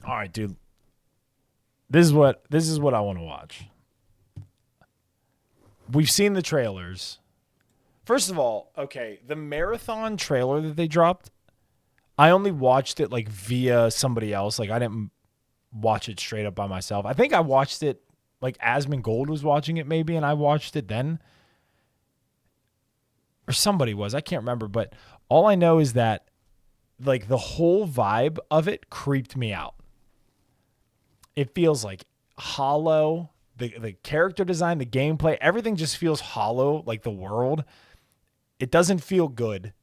All right, dude. This is what I want to watch. We've seen the trailers. First of all, okay, the marathon trailer that they dropped, I only watched it like via somebody else. Like I didn't watch it straight up by myself. I think I watched it like Asmon Gold was watching it maybe, and I watched it then. Or somebody was. I can't remember, but all I know is that like the whole vibe of it creeped me out. It feels like hollow. The character design, the gameplay, everything just feels hollow, like the world. It doesn't feel good.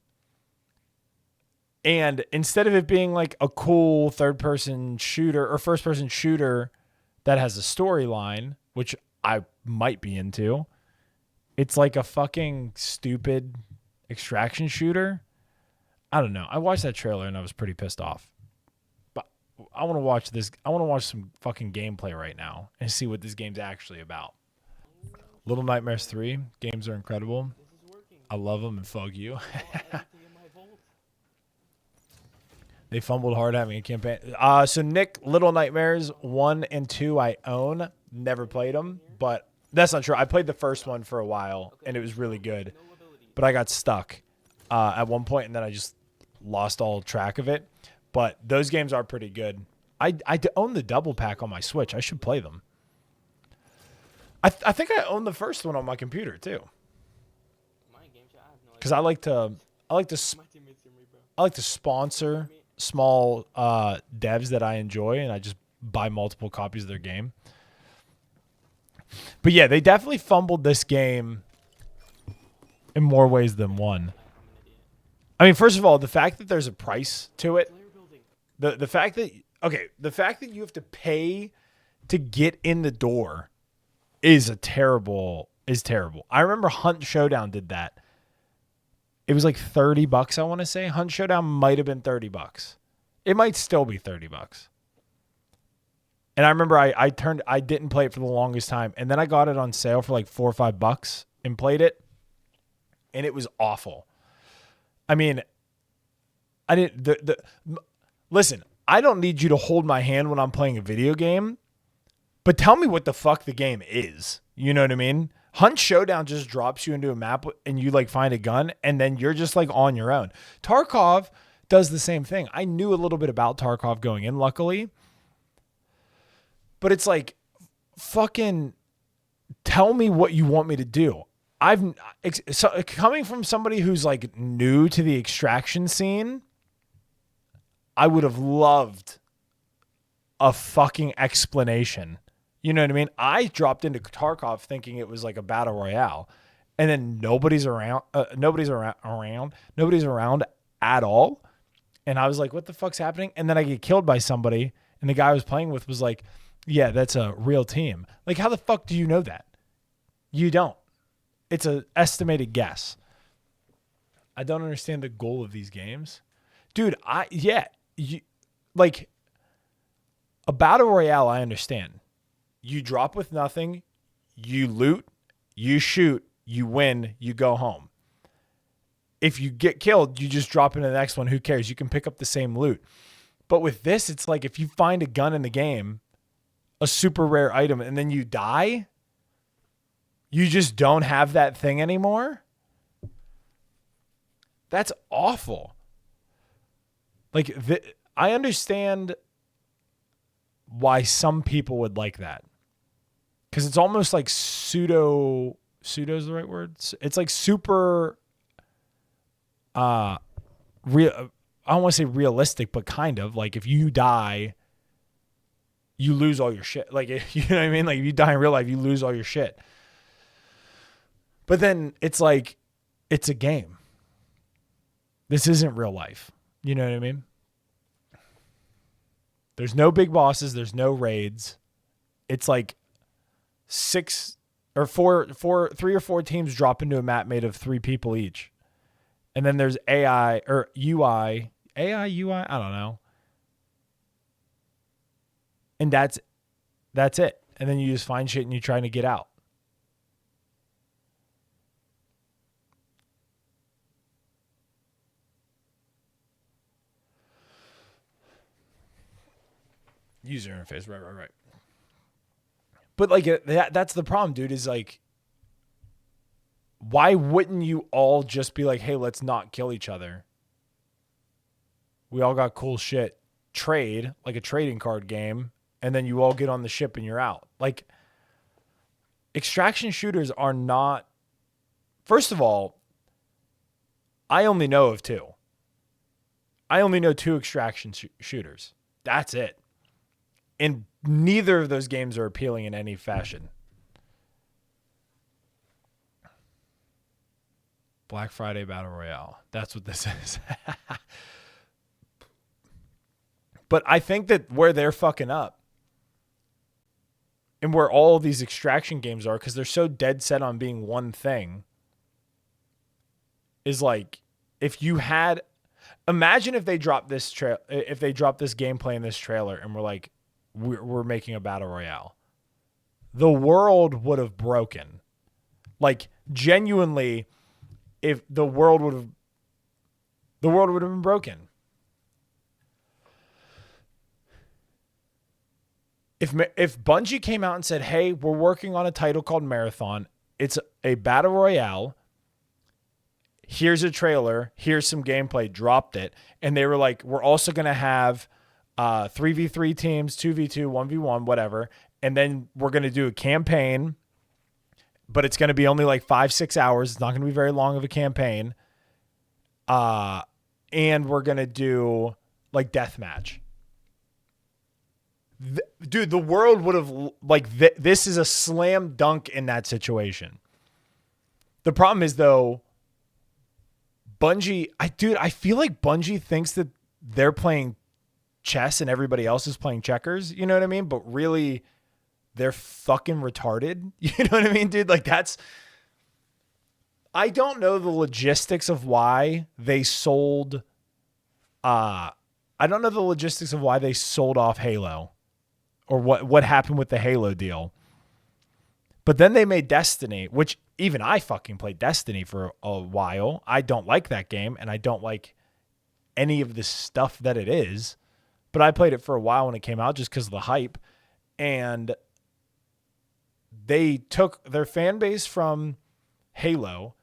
And instead of it being like a cool third person shooter or first person shooter that has a storyline, which I might be into, it's like a fucking stupid extraction shooter. I don't know. I watched that trailer and I was pretty pissed off. But I want to watch this. I want to watch some fucking gameplay right now and see what this game's actually about. Little Nightmares 3 games are incredible. I love them and fuck you. They fumbled hard having a campaign. So Nick, Little Nightmares 1 and 2 I own. Never played them, but that's not true. I played the first one for a while and it was really good, but I got stuck at one point and then I just lost all track of it. But those games are pretty good. I own the double pack on my Switch. I should play them. I think I own the first one on my computer too. Because I like to sponsor small devs that I enjoy, and I just buy multiple copies of their game. But yeah, they definitely fumbled this game in more ways than one. I mean, first of all, the fact that there's a price to it, the fact that the fact that you have to pay to get in the door is terrible. I remember Hunt Showdown did that. It was like $30, I want to say. Hunt Showdown might have been $30. It might still be $30. And I remember I didn't play it for the longest time, and then I got it on sale for like $4 or $5 and played it, and it was awful. I mean, I didn't listen, I don't need you to hold my hand when I'm playing a video game, but tell me what the fuck the game is. You know what I mean? Hunt Showdown just drops you into a map and you like find a gun and then you're just like on your own. Tarkov does the same thing. I knew a little bit about Tarkov going in, luckily. But it's like, fucking tell me what you want me to do. Coming from somebody who's like new to the extraction scene, I would have loved a fucking explanation. You know what I mean? I dropped into Tarkov thinking it was like a battle royale, and then nobody's around at all. And I was like, what the fuck's happening? And then I get killed by somebody, and the guy I was playing with was like, yeah, that's a real team. Like, how the fuck do you know that? You don't. It's an estimated guess. I don't understand the goal of these games. Dude, like a battle royale, I understand. You drop with nothing, you loot, you shoot, you win, you go home. If you get killed, you just drop into the next one. Who cares? You can pick up the same loot. But with this, it's like if you find a gun in the game, a super rare item, and then you die, you just don't have that thing anymore. That's awful. Like, I understand why some people would like that. Because it's almost like pseudo's the right word? It's like super real. I don't want to say realistic, but kind of like if you die, you lose all your shit. Like, you know what I mean? Like if you die in real life, you lose all your shit. But then it's like, it's a game. This isn't real life. You know what I mean? There's no big bosses. There's no raids. It's like three or four teams drop into a map made of 3 people each. And then there's AI or UI, UI, I don't know. And that's it. And then you just find shit and you're trying to get out. User interface, right. But like that's the problem, dude, is like, why wouldn't you all just be like, hey, let's not kill each other? We all got cool shit. Trade, like a trading card game, and then you all get on the ship and you're out. Like, extraction shooters are not... First of all, I only know of two. I only know two extraction shooters. That's it. And neither of those games are appealing in any fashion. Black Friday Battle Royale. That's what this is. But I think that where they're fucking up and where all these extraction games are, because they're so dead set on being one thing, is like, if you had... Imagine if they dropped this if they dropped this gameplay in this trailer and we're like, we're making a Battle Royale. The world would have broken. Like, genuinely, if the world would have been broken. If Bungie came out and said, hey, we're working on a title called Marathon, it's a Battle Royale, here's a trailer, here's some gameplay, dropped it, and they were like, we're also going to have 3v3 teams, 2v2, 1v1, whatever, and then we're going to do a campaign, but it's going to be only like 5-6 hours. It's not going to be very long of a campaign. And we're going to do like deathmatch. Dude, the world would have, like, this is a slam dunk in that situation. The problem is, though, Bungie, I feel like Bungie thinks that they're playing chess and everybody else is playing checkers. You know what I mean? But really, they're fucking retarded. You know what I mean, dude? Like, that's... I don't know the logistics of why they sold... I don't know the logistics of why they sold off Halo. Or what happened with the Halo deal. But then they made Destiny, which even I fucking played Destiny for a while. I don't like that game, and I don't like any of the stuff that it is. But I played it for a while when it came out just because of the hype. And they took their fan base from Halo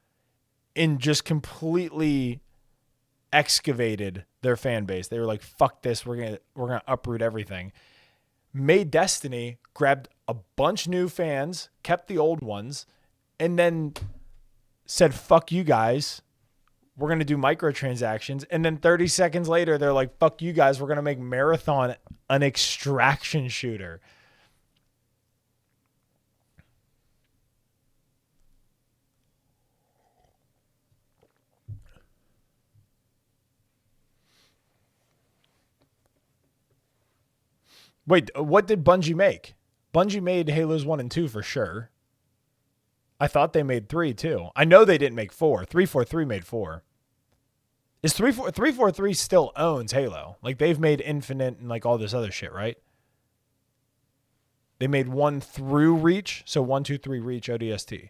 and just completely excavated their fan base. They were like, fuck this, we're gonna uproot everything. Made Destiny, grabbed a bunch new fans, kept the old ones, and then said, fuck you guys, we're going to do microtransactions. And then 30 seconds later, they're like, fuck you guys, we're going to make Marathon an extraction shooter. Wait, what did Bungie make? Bungie made Halos 1 and 2 for sure. I thought they made 3 too. I know they didn't make 4. 343 made 4. Is 343 still owns Halo? Like, they've made Infinite and like all this other shit, right? They made 1 through Reach, so 1, 2, 3 Reach ODST.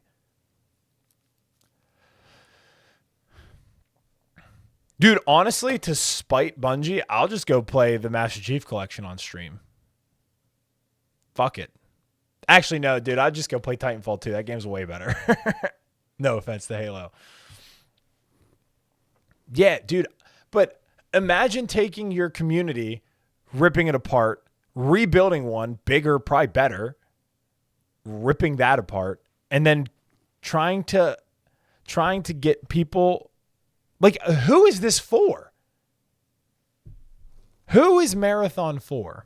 Dude, honestly, to spite Bungie, I'll just go play the Master Chief Collection on stream. Fuck it. Actually, no, dude. I'd just go play Titanfall 2. That game's way better. No offense to Halo. Yeah, dude. But imagine taking your community, ripping it apart, rebuilding one, bigger, probably better, ripping that apart, and then trying to get people... Like, who is this for? Who is Marathon for?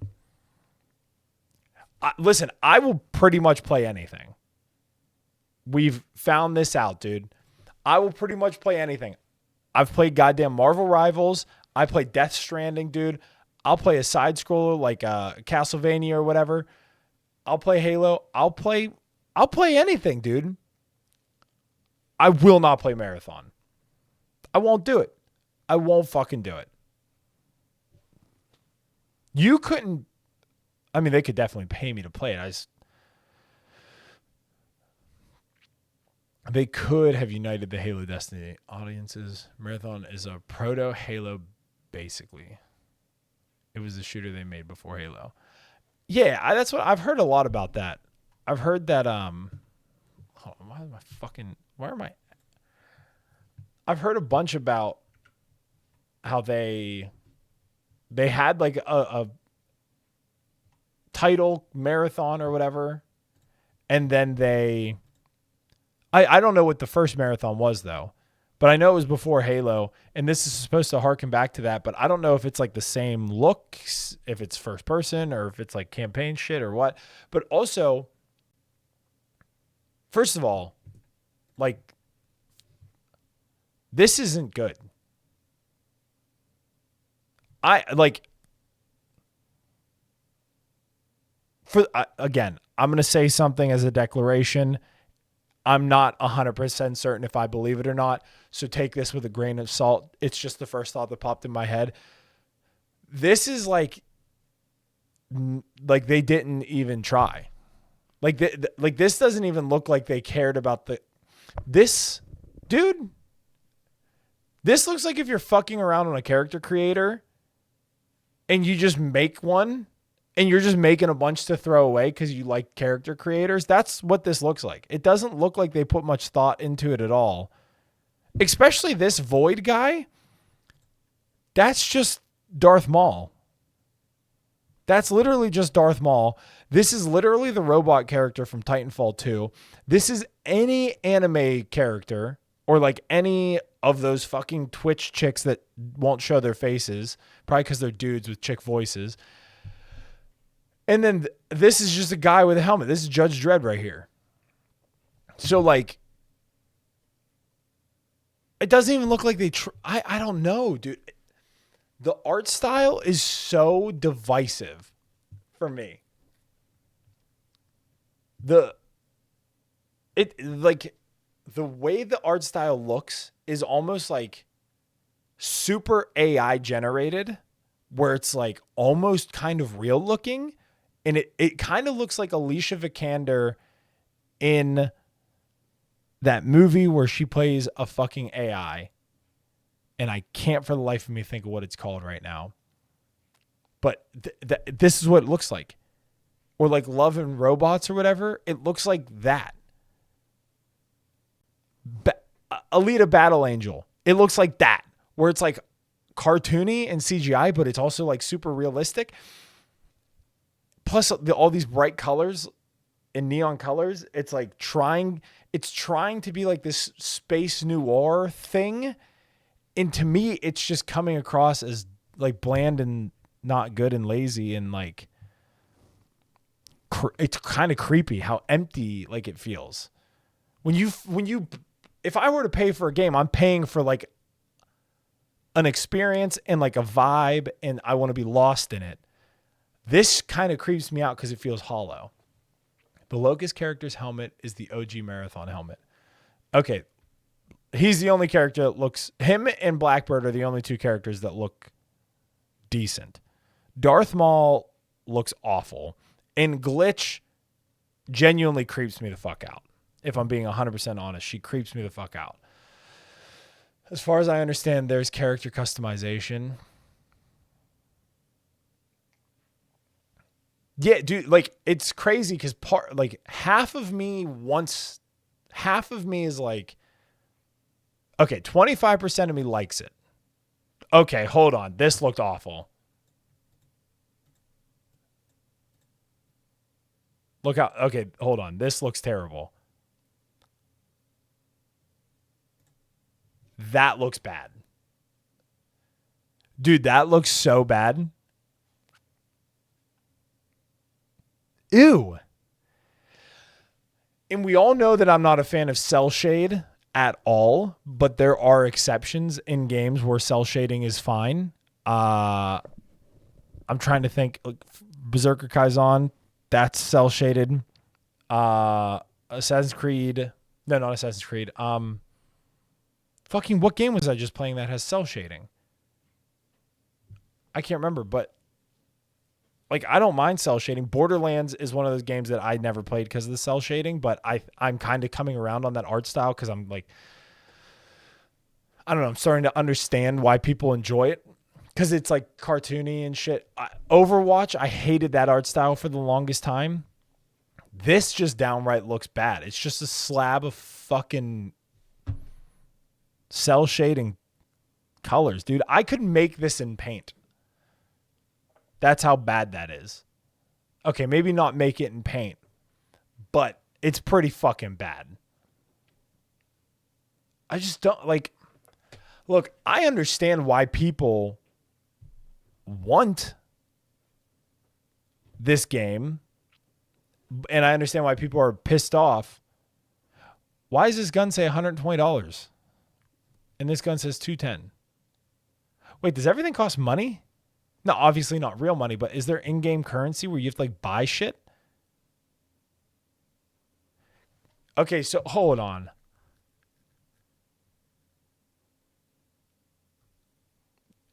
Listen, I will pretty much play anything. We've found this out, dude. I will pretty much play anything. I've played goddamn Marvel Rivals. I played Death Stranding, dude. I'll play a side scroller like Castlevania or whatever. I'll play Halo. I'll play anything, dude. I will not play Marathon. I won't do it. I won't fucking do it. You couldn't... I mean, they could definitely pay me to play it. They could have united the Halo Destiny audiences. Marathon is a proto-Halo, basically. It was the shooter they made before Halo. Yeah, that's what I've heard a lot about that. I've heard that hold on, where am I? I've heard a bunch about how they had like a title marathon or whatever, and then I don't know what the first marathon was though, but I know it was before Halo, and this is supposed to harken back to that, but I don't know if it's like the same looks, if it's first person or if it's like campaign shit or what. But also, first of all, like, this isn't good. Again, I'm going to say something as a declaration. I'm not 100% certain if I believe it or not, so take this with a grain of salt. It's just the first thought that popped in my head. This is like they didn't even try. Like this doesn't even look like they cared about this. Dude, this looks like if you're fucking around on a character creator and you just make one and you're just making a bunch to throw away because you like character creators. That's what this looks like. It doesn't look like they put much thought into it at all. Especially this Void guy. That's just Darth Maul. That's literally just Darth Maul. This is literally the robot character from Titanfall 2. This is any anime character or like any of those fucking Twitch chicks that won't show their faces, probably because they're dudes with chick voices. And then this is just a guy with a helmet. This is Judge Dredd right here. So, like, it doesn't even look like they... I don't know, dude. The art style is so divisive for me. The way the art style looks is almost like super AI generated, where it's like almost kind of real looking. And it kind of looks like Alicia Vikander in that movie where she plays a fucking AI. And I can't for the life of me think of what it's called right now. But this is what it looks like. Or like Love and Robots or whatever. It looks like that. Alita Battle Angel. It looks like that. Where it's like cartoony and CGI, but it's also like super realistic. Plus all these bright colors and neon colors. It's like trying to be like this space noir thing. And to me, it's just coming across as like bland and not good and lazy and like it's kind of creepy how empty like it feels. If I were to pay for a game, I'm paying for like an experience and like a vibe, and I want to be lost in it. This kind of creeps me out because it feels hollow. The Locust character's helmet is the OG Marathon helmet. Okay. He's the only character that looks... Him and Blackbird are the only two characters that look decent. Darth Maul looks awful. And Glitch genuinely creeps me the fuck out. If I'm being 100% honest, she creeps me the fuck out. As far as I understand, there's character customization. Yeah, dude, like, it's crazy because half of me is like, okay, 25% of me likes it. Okay, hold on. This looked awful. Look out. Okay, hold on. This looks terrible. That looks bad. Dude, that looks so bad. Ew. And we all know that I'm not a fan of cell shade at all, but there are exceptions in games where cell shading is fine. I'm trying to think. Berserker Kaizen, that's cell shaded. Assassin's Creed. No, not Assassin's Creed. Fucking what game was I just playing that has cell shading? I can't remember, but like, I don't mind cell shading. Borderlands is one of those games that I never played because of the cell shading, but I'm kind of coming around on that art style because I'm like, I don't know, I'm starting to understand why people enjoy it. because it's like cartoony and shit. Overwatch, I hated that art style for the longest time. This just downright looks bad. It's just a slab of fucking cell shading colors, dude. I could make this in paint. That's how bad that is. Okay, maybe not make it in paint, but it's pretty fucking bad. I just don't like. Look, I understand why people want this game, and I understand why people are pissed off. Why does this gun say $120? And this gun says $210. Wait, does everything cost money? No, obviously not real money, but is there in-game currency where you have to like buy shit? Okay, so hold on.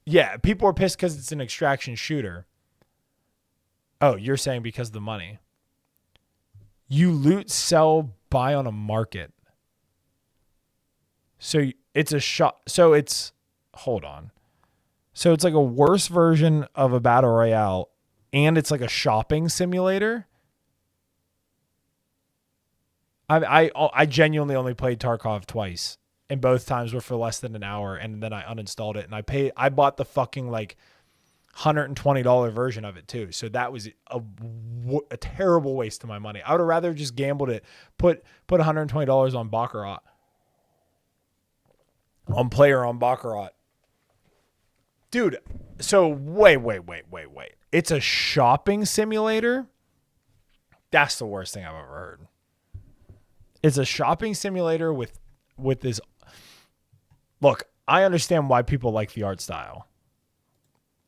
Yeah, people are pissed because it's an extraction shooter. Oh, you're saying because of the money. You loot, sell, buy on a market. So it's a shot. So it's, hold on. So it's like a worse version of a battle royale, and it's like a shopping simulator. I genuinely only played Tarkov twice, and both times were for less than an hour, and then I uninstalled it, and I bought the fucking like $120 version of it too. So that was a terrible waste of my money. I would have rather just gambled it, put $120 on Baccarat, on player on Baccarat. Dude, so wait. It's a shopping simulator? That's the worst thing I've ever heard. It's a shopping simulator with this. Look, I understand why people like the art style.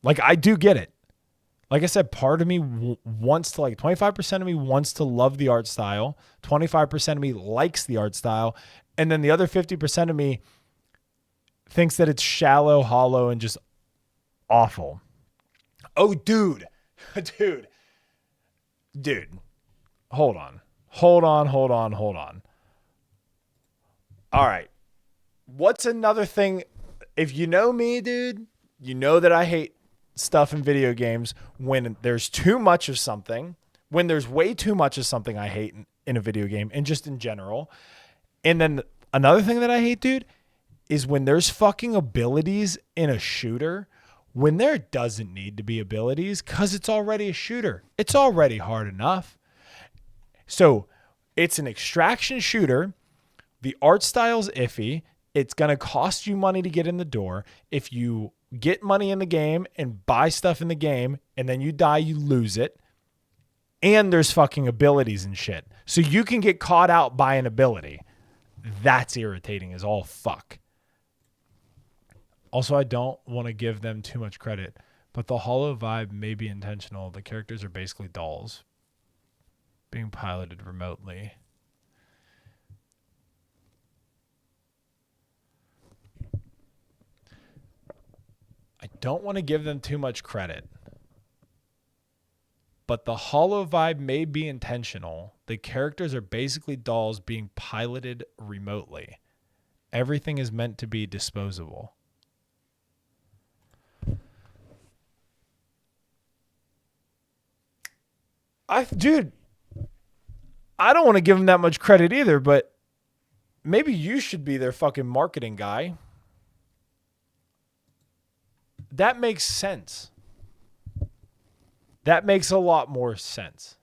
Like, I do get it. Like I said, part of me wants to, like, 25% of me wants to love the art style. 25% of me likes the art style. And then the other 50% of me thinks that it's shallow, hollow, and just awful. Oh, dude. Dude. Hold on. All right. What's another thing? If you know me, dude, you know that I hate stuff in video games when there's too much of something, when there's way too much of something I hate in a video game and just in general. And then another thing that I hate, dude, is when there's fucking abilities in a shooter when there doesn't need to be abilities because it's already a shooter. It's already hard enough. So it's an extraction shooter. The art style's iffy. It's going to cost you money to get in the door. If you get money in the game and buy stuff in the game and then you die, you lose it. And there's fucking abilities and shit. So you can get caught out by an ability. That's irritating as all fuck. Also, I don't want to give them too much credit, but the hollow vibe may be intentional. The characters are basically dolls being piloted remotely. I don't want to give them too much credit, but the hollow vibe may be intentional. The characters are basically dolls being piloted remotely. Everything is meant to be disposable. Dude, I don't want to give them that much credit either, but maybe you should be their fucking marketing guy. That makes sense. That makes a lot more sense.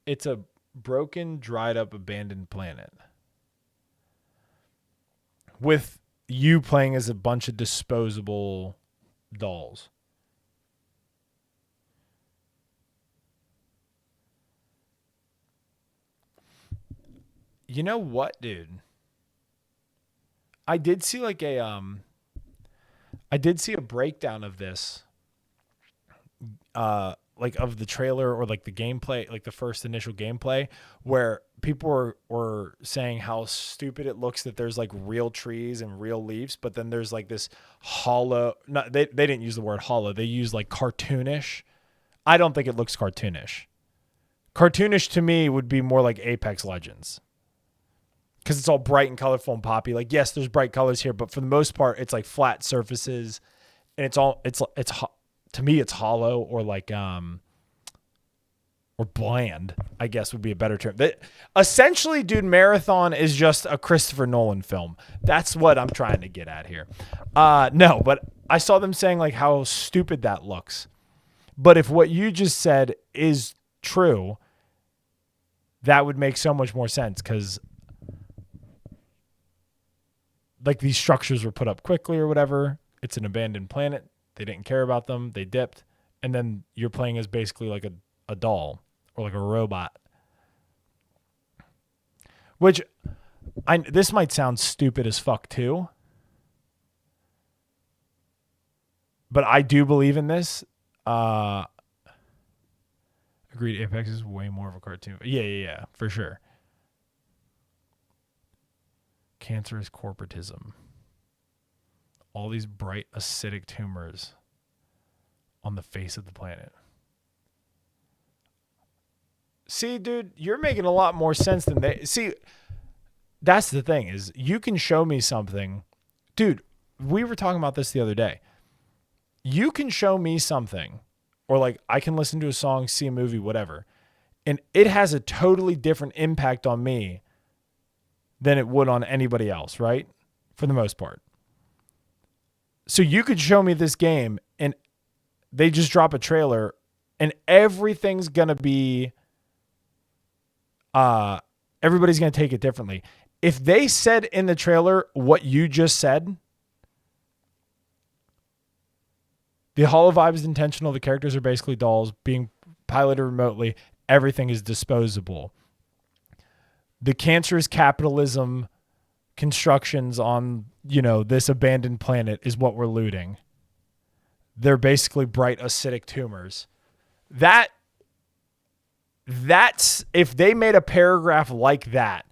It's a broken, dried up, abandoned planet with you playing as a bunch of disposable dolls. You know what, dude? I did see like a breakdown of this, like of the trailer or like the gameplay, like the first initial gameplay, where people were saying how stupid it looks that there's like real trees and real leaves, but then there's like this hollow. Not they didn't use the word hollow. They used like cartoonish. I don't think it looks cartoonish. Cartoonish to me would be more like Apex Legends. Because it's all bright and colorful and poppy. Like, yes, there's bright colors here, but for the most part, it's like flat surfaces and to me it's hollow or like or bland, I guess would be a better term. Essentially, dude, Marathon is just a Christopher Nolan film. That's what I'm trying to get at here. No, but I saw them saying like how stupid that looks. But if what you just said is true, that would make so much more sense because like these structures were put up quickly or whatever. It's an abandoned planet. They didn't care about them. They dipped. And then you're playing as basically like a doll or like a robot. Which this might sound stupid as fuck too. But I do believe in this. Agreed, Apex is way more of a cartoon. Yeah, for sure. Cancerous corporatism. All these bright acidic tumors on the face of the planet. See, dude, you're making a lot more sense than they... See, that's the thing, is you can show me something. Dude, we were talking about this the other day. You can show me something, or like I can listen to a song, see a movie, whatever, and it has a totally different impact on me than it would on anybody else, right? For the most part. So you could show me this game and they just drop a trailer and everything's going to be, everybody's going to take it differently. If they said in the trailer what you just said, the holo vibe is intentional, the characters are basically dolls, being piloted remotely, everything is disposable. The cancerous capitalism constructions on, this abandoned planet is what we're looting. They're basically bright acidic tumors. That's if they made a paragraph like that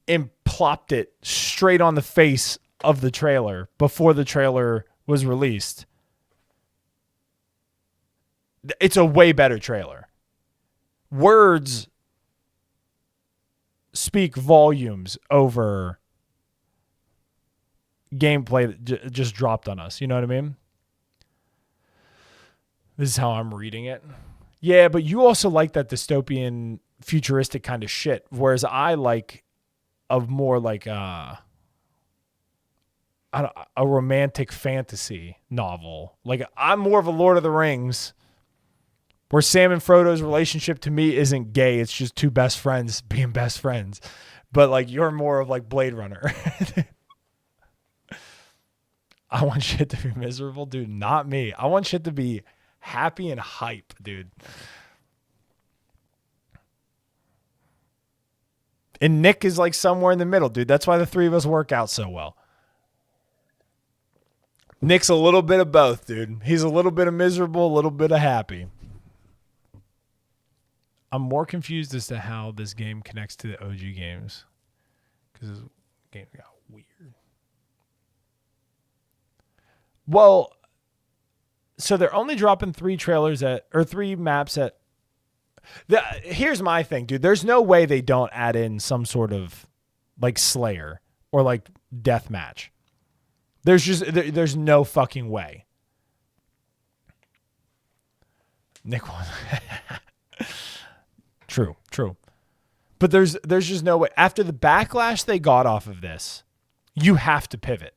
and plopped it straight on the face of the trailer before the trailer was released, it's a way better trailer. Words speak volumes over gameplay that just dropped on us. You know what I mean? This is how I'm reading it. Yeah, but you also like that dystopian, futuristic kind of shit, whereas I like a more like a romantic fantasy novel. Like I'm more of a Lord of the Rings, where Sam and Frodo's relationship to me isn't gay. It's just two best friends being best friends. But like you're more of like Blade Runner. I want shit to be miserable, dude. Not me. I want shit to be happy and hype, dude. And Nick is like somewhere in the middle, dude. That's why the three of us work out so well. Nick's a little bit of both, dude. He's a little bit of miserable, a little bit of happy. I'm more confused as to how this game connects to the OG games. Because this game got weird. Well, so they're only dropping 3 maps at... Here's my thing, dude. There's no way they don't add in some sort of like Slayer or like deathmatch. There's no fucking way. Nick True. But there's just no way. After the backlash they got off of this, you have to pivot.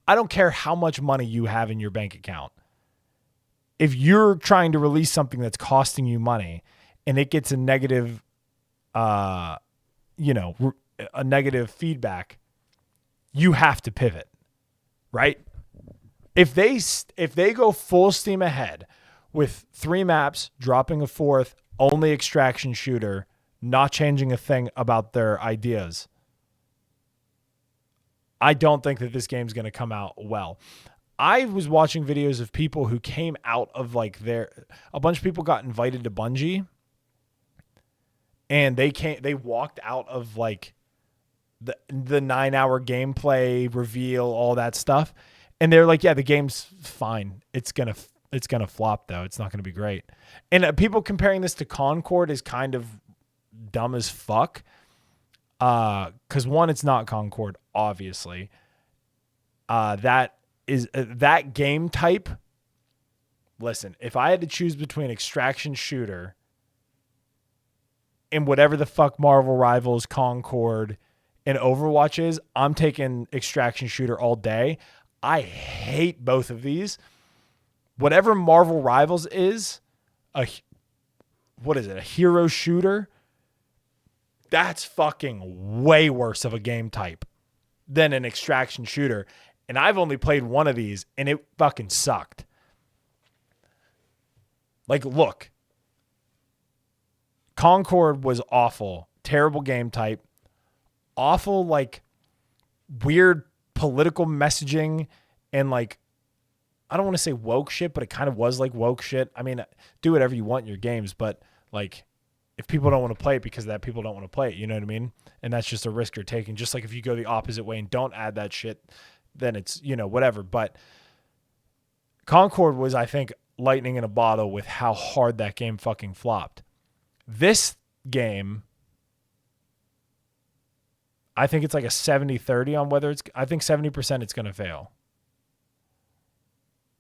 I don't care how much money you have in your bank account. If you're trying to release something that's costing you money and it gets a negative, a negative feedback, you have to pivot, right? If they go full steam ahead with 3 maps, dropping a 4th, only extraction shooter, not changing a thing about their ideas, I don't think that this game's going to come out well. I was watching videos of people who came out of like a bunch of people got invited to Bungie and they walked out of like the 9-hour gameplay reveal, all that stuff. And they're like, yeah, the game's fine. It's going to flop though. It's not going to be great. And people comparing this to Concord is kind of dumb as fuck. 'Cause one, it's not Concord, obviously. That is that game type. Listen, if I had to choose between extraction shooter and whatever the fuck Marvel Rivals, Concord, and Overwatch is, I'm taking extraction shooter all day. I hate both of these. Whatever Marvel Rivals is, what is it? A hero shooter? That's fucking way worse of a game type than an extraction shooter. And I've only played one of these and it fucking sucked. Like, look, Concord was awful. Terrible game type. Awful, like, weird political messaging and, like, I don't want to say woke shit, but it kind of was like woke shit. I mean, do whatever you want in your games, but, like, if people don't want to play it because that people don't want to play it, you know what I mean? And that's just a risk you're taking. Just like if you go the opposite way and don't add that shit, then it's, you know, whatever. But Concord was, I think, lightning in a bottle with how hard that game fucking flopped. This game, I think it's like a 70-30 on whether it's, I think 70% it's going to fail.